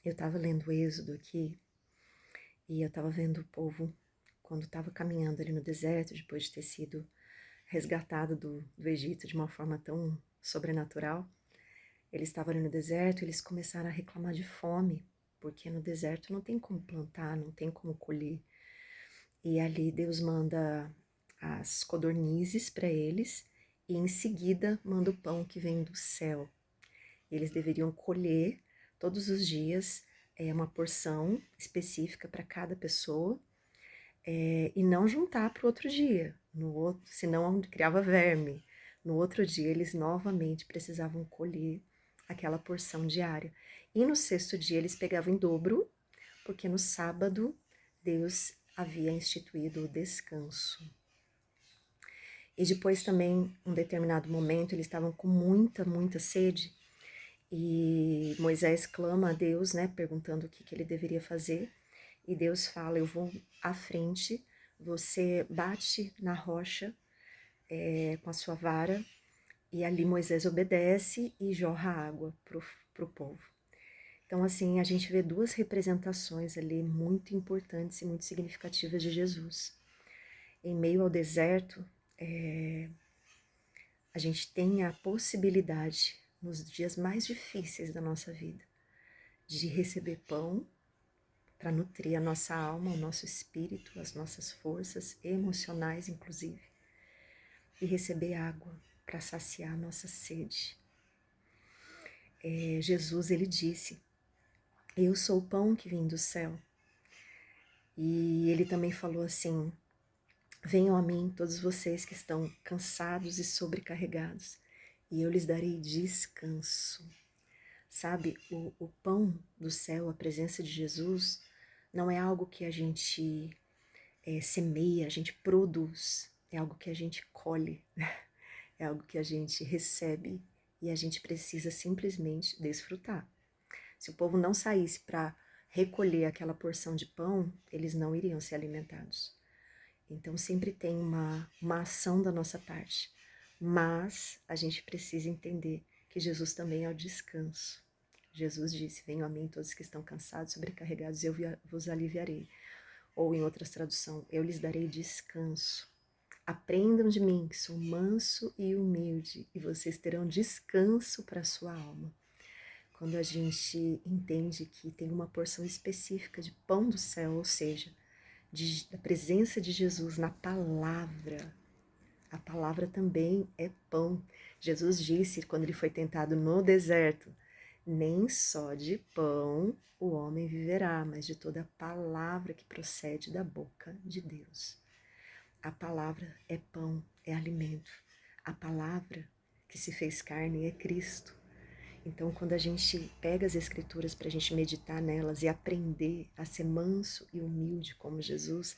Eu estava lendo o Êxodo aqui e eu estava vendo o povo quando estava caminhando ali no deserto, depois de ter sido resgatado do Egito de uma forma tão sobrenatural. Eles estavam ali no deserto e eles começaram a reclamar de fome, porque no deserto não tem como plantar, não tem como colher. E ali Deus manda as codornizes para eles e em seguida manda o pão que vem do céu. Eles deveriam colher todos os dias uma porção específica para cada pessoa e não juntar para o outro dia, no outro, senão criava verme. No outro dia eles novamente precisavam colher aquela porção diária. E no sexto dia eles pegavam em dobro, porque no sábado Deus havia instituído o descanso. E depois também, um determinado momento, eles estavam com muita sede, e Moisés clama a Deus, né, perguntando o que ele deveria fazer, e Deus fala, eu vou à frente, você bate na rocha com a sua vara, e ali Moisés obedece e jorra água pro povo. Então, assim, a gente vê duas representações ali muito importantes e muito significativas de Jesus. Em meio ao deserto, a gente tem a possibilidade, nos dias mais difíceis da nossa vida, de receber pão para nutrir a nossa alma, o nosso espírito, as nossas forças emocionais, inclusive, e receber água para saciar a nossa sede. Jesus, ele disse, eu sou o pão que vem do céu. E ele também falou assim, venham a mim todos vocês que estão cansados e sobrecarregados, e eu lhes darei descanso. Sabe, o pão do céu, a presença de Jesus, não é algo que a gente semeia, a gente produz, é algo que a gente colhe, é algo que a gente recebe e a gente precisa simplesmente desfrutar. Se o povo não saísse para recolher aquela porção de pão, eles não iriam ser alimentados. Então sempre tem uma ação da nossa parte, mas a gente precisa entender que Jesus também é o descanso. Jesus disse, venham a mim todos que estão cansados, sobrecarregados, eu vos aliviarei. Ou em outras traduções, eu lhes darei descanso. Aprendam de mim, que sou manso e humilde, e vocês terão descanso para a sua alma. Quando a gente entende que tem uma porção específica de pão do céu, ou seja, da presença de Jesus na palavra. A palavra também é pão. Jesus disse, quando ele foi tentado no deserto, nem só de pão o homem viverá, mas de toda a palavra que procede da boca de Deus. A palavra é pão, é alimento. A palavra que se fez carne é Cristo. Então, quando a gente pega as escrituras para a gente meditar nelas e aprender a ser manso e humilde como Jesus,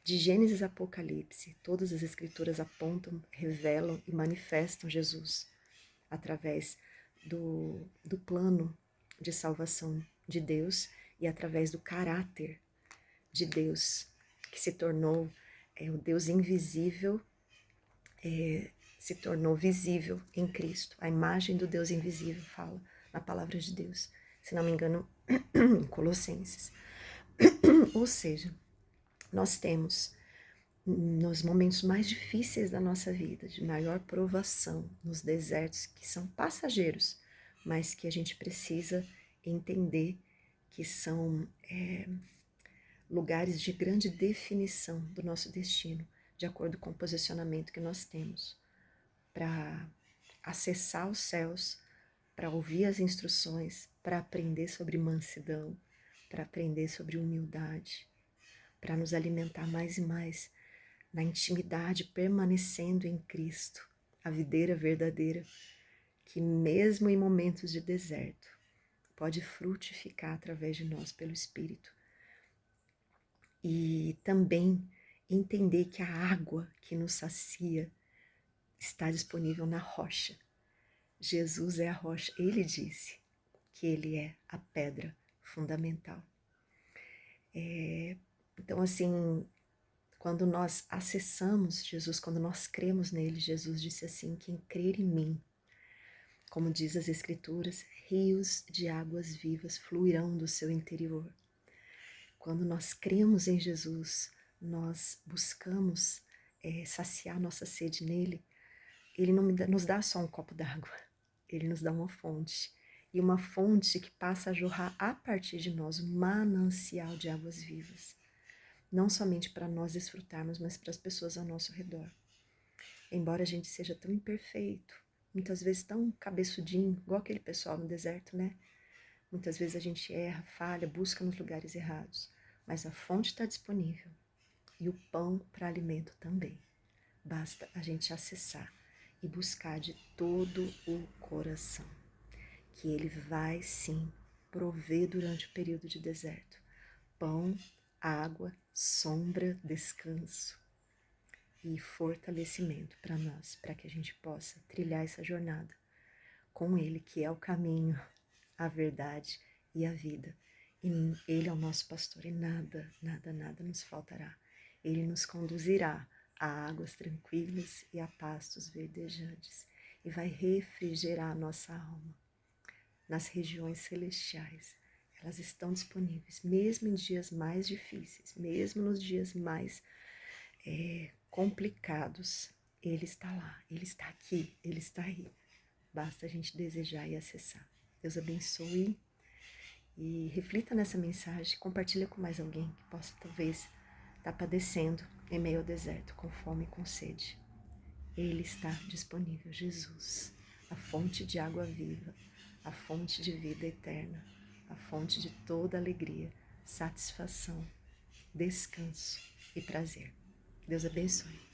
de Gênesis a Apocalipse, todas as escrituras apontam, revelam e manifestam Jesus através do plano de salvação de Deus e através do caráter de Deus, que se tornou o Deus invisível, se tornou visível em Cristo. A imagem do Deus invisível fala na palavra de Deus, se não me engano, em Colossenses. Ou seja, nós temos nos momentos mais difíceis da nossa vida, de maior provação, nos desertos que são passageiros, mas que a gente precisa entender que são lugares de grande definição do nosso destino, de acordo com o posicionamento que nós temos, para acessar os céus, para ouvir as instruções, para aprender sobre mansidão, para aprender sobre humildade, para nos alimentar mais e mais na intimidade, permanecendo em Cristo, a videira verdadeira, que mesmo em momentos de deserto, pode frutificar através de nós pelo Espírito. E também entender que a água que nos sacia está disponível na rocha. Jesus é a rocha, ele disse que ele é a pedra fundamental. Então, assim, quando nós acessamos Jesus, quando nós cremos nele, Jesus disse assim, quem crer em mim, Como diz as Escrituras, rios de águas vivas fluirão do seu interior. Quando nós cremos em Jesus, nós buscamos saciar nossa sede nele, ele não nos dá só um copo d'água, ele nos dá uma fonte. E uma fonte que passa a jorrar a partir de nós, um manancial de águas vivas. Não somente para nós desfrutarmos, mas para as pessoas ao nosso redor. Embora a gente seja tão imperfeito, muitas vezes tão cabeçudinho, igual aquele pessoal no deserto, né? Muitas vezes a gente erra, falha, busca nos lugares errados, mas a fonte está disponível e o pão para alimento também. Basta a gente acessar e buscar de todo o coração, que ele vai sim prover durante o período de deserto pão, água, sombra, descanso e fortalecimento para nós, para que a gente possa trilhar essa jornada com ele, que é o caminho, a verdade e a vida. E ele é o nosso pastor e nada, nada, nada nos faltará. Ele nos conduzirá a águas tranquilas e a pastos verdejantes e vai refrigerar a nossa alma nas regiões celestiais. Elas estão disponíveis, mesmo em dias mais difíceis, mesmo nos dias mais complicados. Ele está lá, ele está aqui, ele está aí. Basta a gente desejar e acessar. Deus abençoe e reflita nessa mensagem, compartilha com mais alguém que possa talvez estar padecendo em meio ao deserto, com fome e com sede. Ele está disponível, Jesus, a fonte de água viva, a fonte de vida eterna, a fonte de toda alegria, satisfação, descanso e prazer. Deus abençoe.